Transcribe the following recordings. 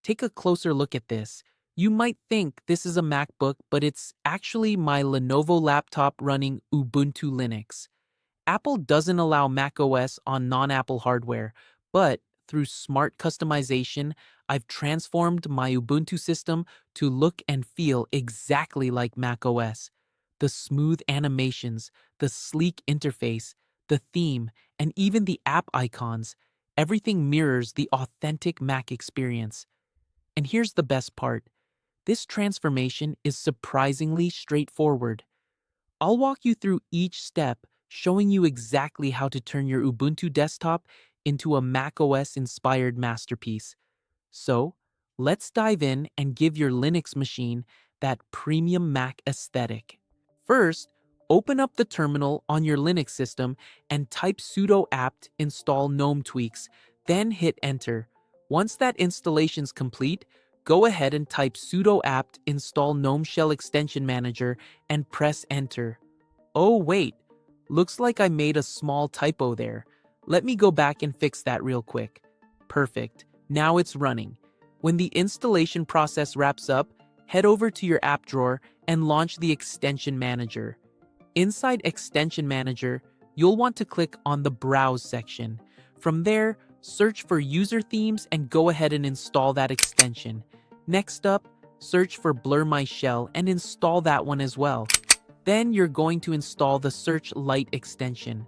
take a closer look at this. You might think this is a MacBook, but it's actually my Lenovo laptop running Ubuntu Linux. Apple doesn't allow macOS on non-Apple hardware, but through smart customization, I've transformed my Ubuntu system to look and feel exactly like macOS. The smooth animations, the sleek interface, the theme, and even the app icons, everything mirrors the authentic Mac experience. And here's the best part. This transformation is surprisingly straightforward. I'll walk you through each step, showing you exactly how to turn your Ubuntu desktop into a macOS-inspired masterpiece. So, let's dive in and give your Linux machine that premium Mac aesthetic. First, open up the terminal on your Linux system and type sudo apt install GNOME tweaks, then hit enter. Once that installation's complete, go ahead and type sudo apt install GNOME Shell Extension Manager and press enter. Oh wait, looks like I made a small typo there. Let me go back and fix that real quick. Perfect, now it's running. When the installation process wraps up, head over to your app drawer and launch the Extension Manager. Inside Extension Manager, you'll want to click on the Browse section. From there, search for user themes and go ahead and install that extension. Next up, search for Blur My Shell and install that one as well. Then you're going to install the Search Lite extension.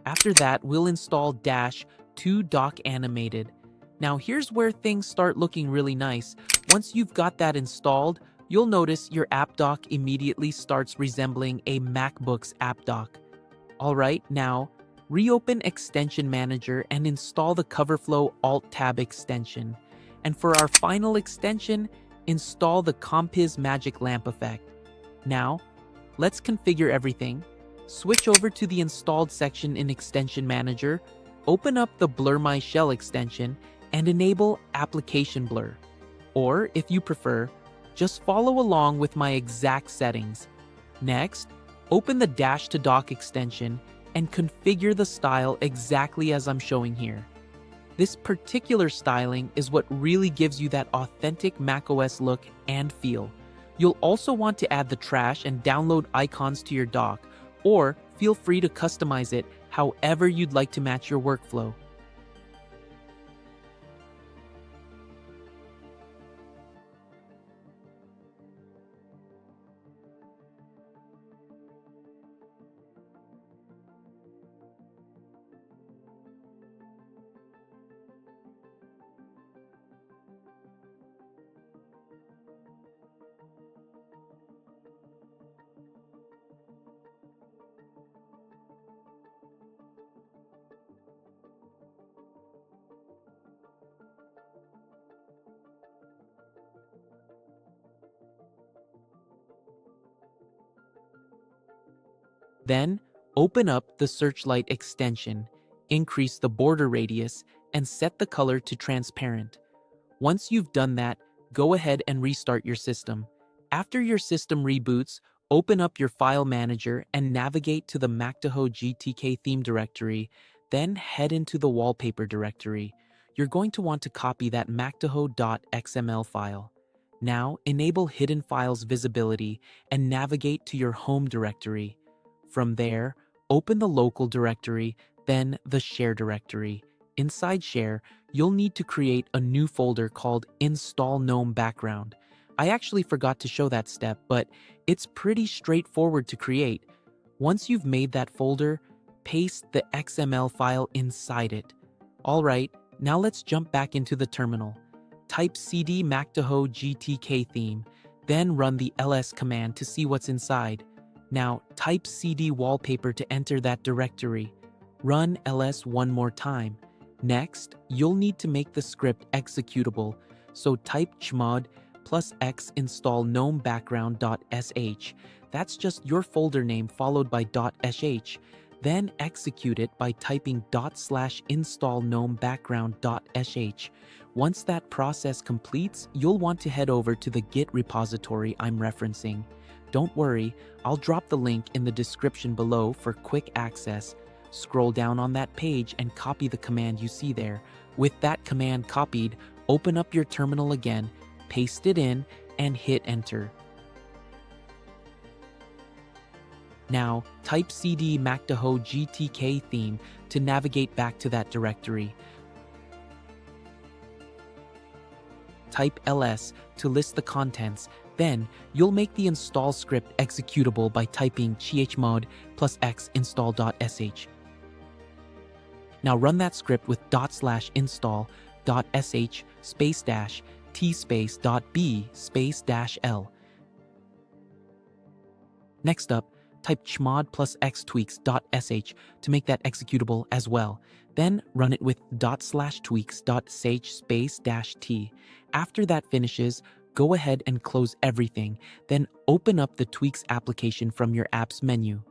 After that, we'll install -2dock animated. Now here's where things start looking really nice. Once you've got that installed, you'll notice your app dock immediately starts resembling a MacBook's app dock. Alright, now, reopen Extension Manager and install the Coverflow Alt-Tab extension. And for our final extension, install the Compiz Magic Lamp effect. Now, let's configure everything. Switch over to the Installed section in Extension Manager, open up the Blur My Shell extension, and enable Application Blur. Or, if you prefer, just follow along with my exact settings. Next, open the -2dock extension and configure the style exactly as I'm showing here. This particular styling is what really gives you that authentic macOS look and feel. You'll also want to add the trash and download icons to your dock, or feel free to customize it however you'd like to match your workflow. Then, open up the Searchlight extension, increase the border radius, and set the color to transparent. Once you've done that, go ahead and restart your system. After your system reboots, open up your file manager and navigate to the MacTahoe GTK theme directory, then head into the wallpaper directory. You're going to want to copy that mactahoe.xml file. Now, enable hidden files visibility and navigate to your home directory. From there, open the local directory, then the share directory. Inside share, you'll need to create a new folder called Install GNOME Background. I actually forgot to show that step, but it's pretty straightforward to create. Once you've made that folder, paste the XML file inside it. Alright, now let's jump back into the terminal. Type cd MacTahoe GTK theme, then run the ls command to see what's inside. Now, type cd wallpaper to enter that directory. Run ls one more time. Next, you'll need to make the script executable, so type chmod +x install gnome background.sh. That's just your folder name followed by .sh. Then execute it by typing /install gnome background.sh. Once that process completes, you'll want to head over to the Git repository I'm referencing. Don't worry, I'll drop the link in the description below for quick access. Scroll down on that page and copy the command you see there. With that command copied, Open up your terminal again, paste it in, and hit enter. Now, type cd MacTahoe GTK theme to navigate back to that directory. Type ls to list the contents. Then, you'll make the install script executable by typing chmod +x install.sh. Now run that script with /install.sh /t_b/l. Next up, type chmod +x tweaks.sh to make that executable as well. Then run it with /tweaks.sh -t. After that finishes, go ahead and close everything. Then open up the Tweaks application from your app's menu.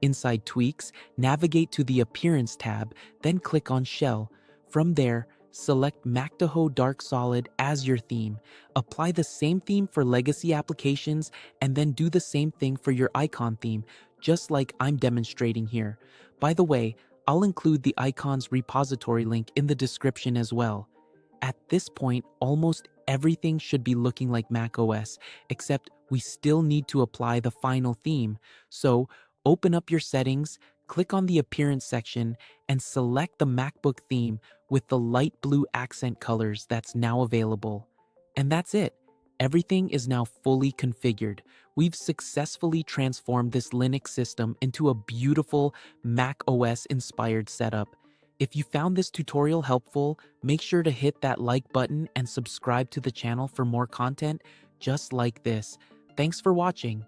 Inside Tweaks, navigate to the Appearance tab, then click on Shell. From there, select MacTahoe Dark Solid as your theme. Apply the same theme for legacy applications, and then do the same thing for your icon theme, just like I'm demonstrating here. By the way, I'll include the icons repository link in the description as well. At this point, almost everything should be looking like macOS, except we still need to apply the final theme. So, open up your settings, click on the Appearance section, and select the MacBook theme with the light blue accent colors that's now available. And that's it. Everything is now fully configured. We've successfully transformed this Linux system into a beautiful macOS-inspired setup. If you found this tutorial helpful, make sure to hit that like button and subscribe to the channel for more content just like this. Thanks for watching.